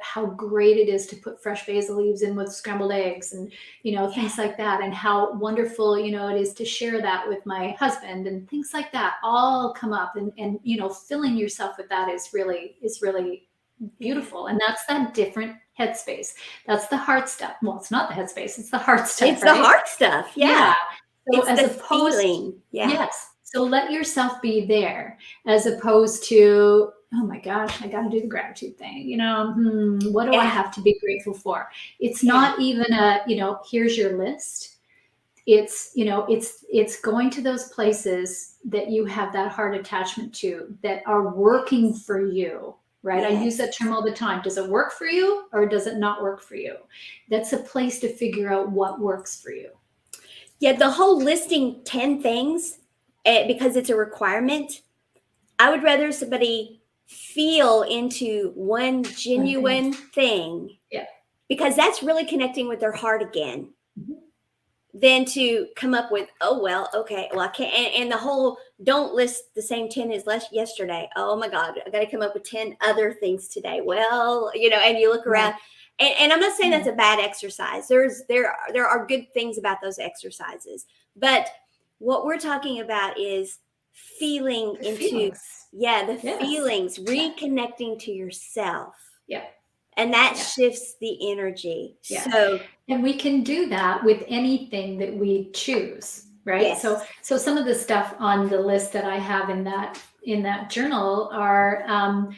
how great it is to put fresh basil leaves in with scrambled eggs and, things like that. And how wonderful, it is to share that with my husband and things like that all come up and filling yourself with that is really beautiful. And that's that different headspace. That's the heart stuff. Well, it's not the headspace. It's the heart stuff. It's the heart stuff. Yeah. So it's the feeling. Yeah. Yes. So let yourself be there as opposed to, oh my gosh, I got to do the gratitude thing. What do I have to be grateful for? It's not even here's your list. It's, it's going to those places that you have that heart attachment to that are working for you, right? Yes. I use that term all the time. Does it work for you or does it not work for you? That's a place to figure out what works for you. Yeah. The whole listing 10 things, because it's a requirement, I would rather somebody feel into one genuine thing, because that's really connecting with their heart again, than to come up with, oh, well, okay, well, I can't. And the whole, don't list the same 10 as yesterday. Oh my God, I got to come up with 10 other things today. Well, and you look around And I'm not saying that's a bad exercise. There are good things about those exercises, but what we're talking about is feeling The into feelings. the Yes. feelings, reconnecting to yourself. Yeah. And that Yeah. shifts the energy. Yeah. So, and we can do that with anything that we choose, right? yes. So some of the stuff on the list that I have in that journal are, I'm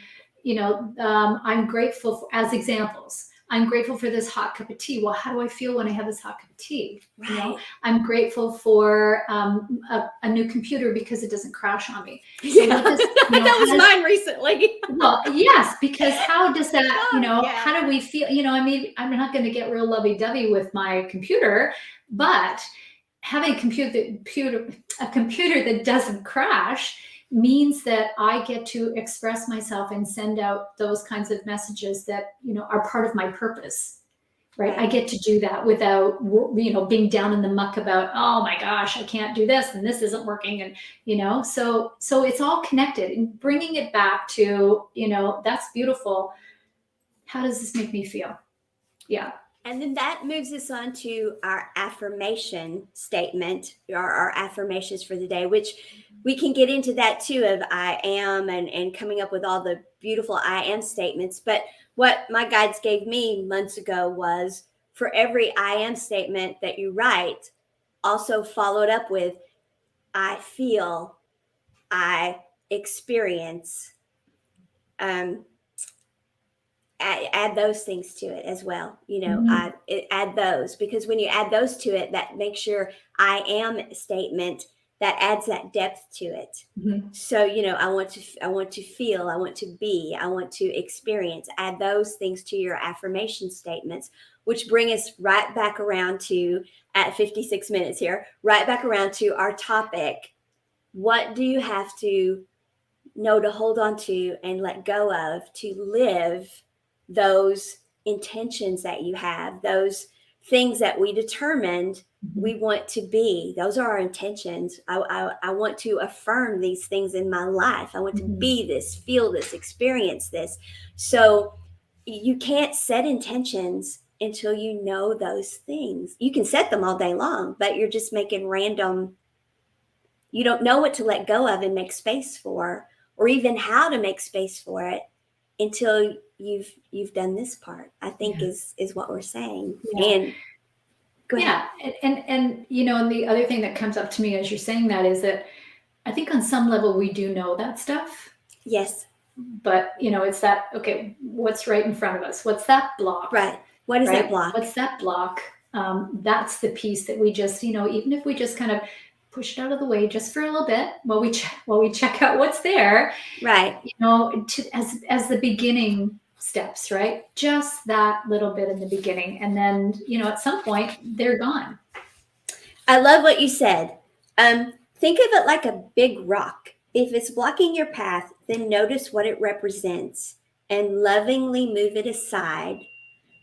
grateful for, as examples. I'm grateful for this hot cup of tea. Well, how do I feel when I have this hot cup of tea? Right. You know, I'm grateful for a new computer because it doesn't crash on me. So Yeah. That was mine recently. Well, yes, because how does that, Yeah. how do we feel? I mean, I'm not going to get real lovey-dovey with my computer, but having a computer that doesn't crash means that I get to express myself and send out those kinds of messages that, are part of my purpose. Right. I get to do that without, being down in the muck about, oh my gosh, I can't do this and this isn't working. And, so it's all connected, and bringing it back to, that's beautiful. How does this make me feel? Yeah. And then that moves us on to our affirmation statement, or our affirmations for the day, which we can get into that too, of I am, and coming up with all the beautiful I am statements. But what my guides gave me months ago was, for every I am statement that you write, also followed up with I feel, I experience. Add those things to it as well. Add those, because when you add those to it, that makes your I am statement, that adds that depth to it. Mm-hmm. So, I want to feel, I want to be, I want to experience. Add those things to your affirmation statements, which bring us right back around to, at 56 minutes here, right back around to our topic. What do you have to know to hold on to and let go of to live those intentions that you have, those things that we determined we want to be? Those are our intentions. I want to affirm these things in my life. I want to be this, feel this, experience this. So you can't set intentions until you know those things. You can set them all day long, but you're just making random. You don't know what to let go of and make space for, or even how to make space for it, until you've done this part, I think. Is what we're saying. Yeah. And go ahead. Yeah. And the other thing that comes up to me as you're saying that is that I think on some level we do know that stuff. Yes. But it's that, okay, what's right in front of us? What's that block? Right. What is that block? What's that block? That's the piece that we just, even if we just kind of push it out of the way just for a little bit while we check out what's there. Right. As the beginning steps, right? Just that little bit in the beginning. And then, at some point they're gone. I love what you said. Think of it like a big rock. If it's blocking your path, then notice what it represents and lovingly move it aside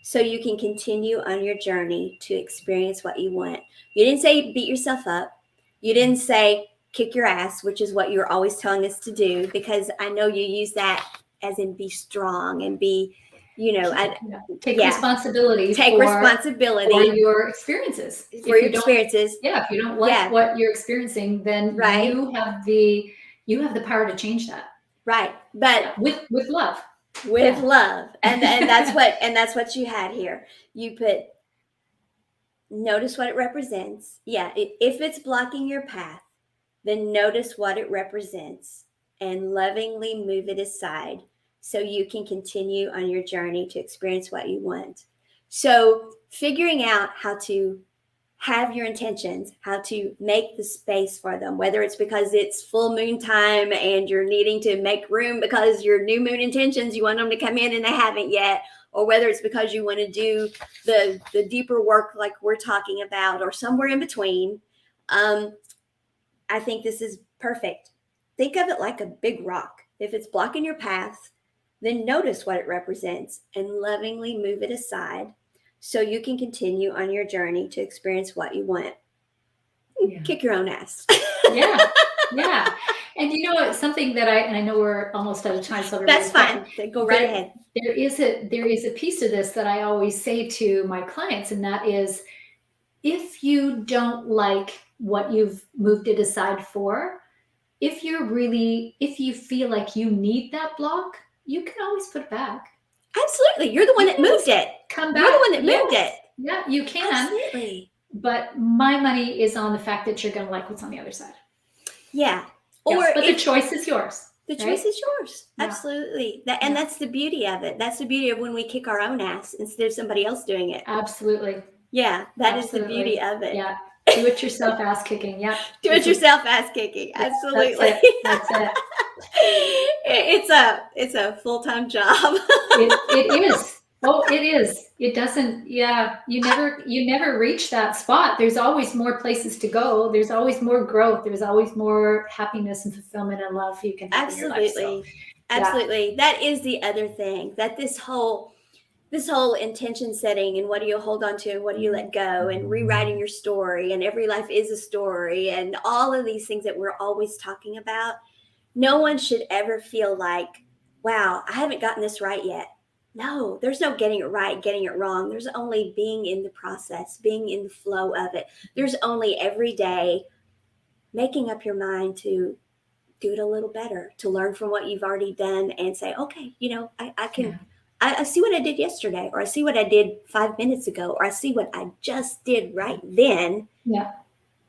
so you can continue on your journey to experience what you want. You didn't say beat yourself up. You didn't say kick your ass, which is what you're always telling us to do, because I know you use that as in be strong and be, take responsibility. Take responsibility for your experiences. For your experiences. If you don't like what you're experiencing, then you have the power to change that. Right. But with love. With love. And that's what you had here. You put, notice what it represents. Yeah. If it's blocking your path, then notice what it represents and lovingly move it aside so you can continue on your journey to experience what you want. So figuring out how to have your intentions, how to make the space for them, whether it's because it's full moon time and you're needing to make room because your new moon intentions, you want them to come in and they haven't yet, or whether it's because you want to do the deeper work like we're talking about, or somewhere in between. I think this is perfect. Think of it like a big rock. If it's blocking your path, then notice what it represents and lovingly move it aside so you can continue on your journey to experience what you want. Kick your own ass. Yeah. Yeah. And you know, it's something that I know we're almost out of time, so I'll be That's really fine. quick. Go right ahead. There is a piece of this that I always say to my clients, and that is, if you don't like what you've moved it aside for, if you feel like you need that block, you can always put it back. Absolutely. You're the one You that can always moved it. come You're the back. one that moved Yes. it. Yeah, you can. Absolutely. But my money is on the fact that you're going to like what's on the other side. Yeah. Yes, Or but the choice is yours. the right? choice is yours. Yeah. Absolutely. And Yeah. that's the beauty of it. That's the beauty of when we kick our own ass instead of somebody else doing it. Absolutely. Yeah, that is the Absolutely. beauty of it. Yeah. Do it yourself ass kicking. Yeah. Do it yourself ass kicking. Absolutely. That's it. It's a full-time job. It is. Oh, it is. It doesn't, yeah, you never reach that spot. There's always more places to go. There's always more growth. There's always more happiness and fulfillment and love you can have in your life. So, Absolutely. That is the other thing, that this whole intention setting and what do you hold on to and what do you let go and rewriting your story and every life is a story and all of these things that we're always talking about. No one should ever feel like, wow, I haven't gotten this right yet. No, there's no getting it right, getting it wrong. There's only being in the process, being in the flow of it. There's only every day making up your mind to do it a little better, to learn from what you've already done and say, okay, I can, Yeah. I see what I did yesterday, or I see what I did 5 minutes ago, or I see what I just did right then. Yeah.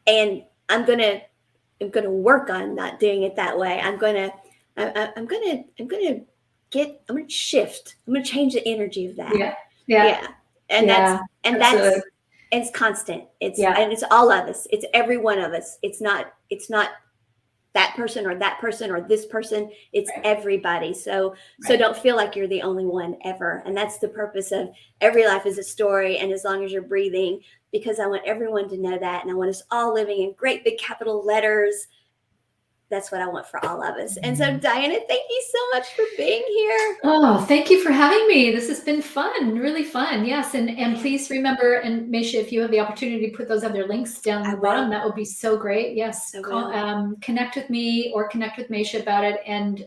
And I'm going to work on not doing it that way. I'm going to shift. I'm going to change the energy of that. Yeah. Yeah. And absolutely. it's constant. And it's all of us. It's every one of us. It's not that person or this person. It's everybody. So don't feel like you're the only one ever. And that's the purpose of every life is a story. And as long as you're breathing, because I want everyone to know that. And I want us all living in great big capital letters. That's what I want for all of us. And so, Dianna, thank you so much for being here. Oh, thank you for having me. This has been fun, really fun. Yes. And please remember, and Maysha, if you have the opportunity to put those other links down the bottom, that would be so great. Yes. Connect with me or connect with Maysha about it. And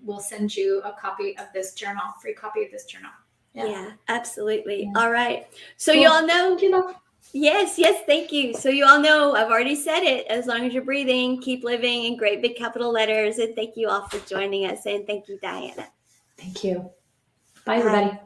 we'll send you a copy of this journal, free copy of this journal. Yeah, absolutely. Yeah. All right. So cool. You all know. Thank you, love. Yes, thank you. So you all know, I've already said it, as long as you're breathing, keep living in great big capital letters. And thank you all for joining us. And thank you, Dianna. Thank you. Bye, everybody.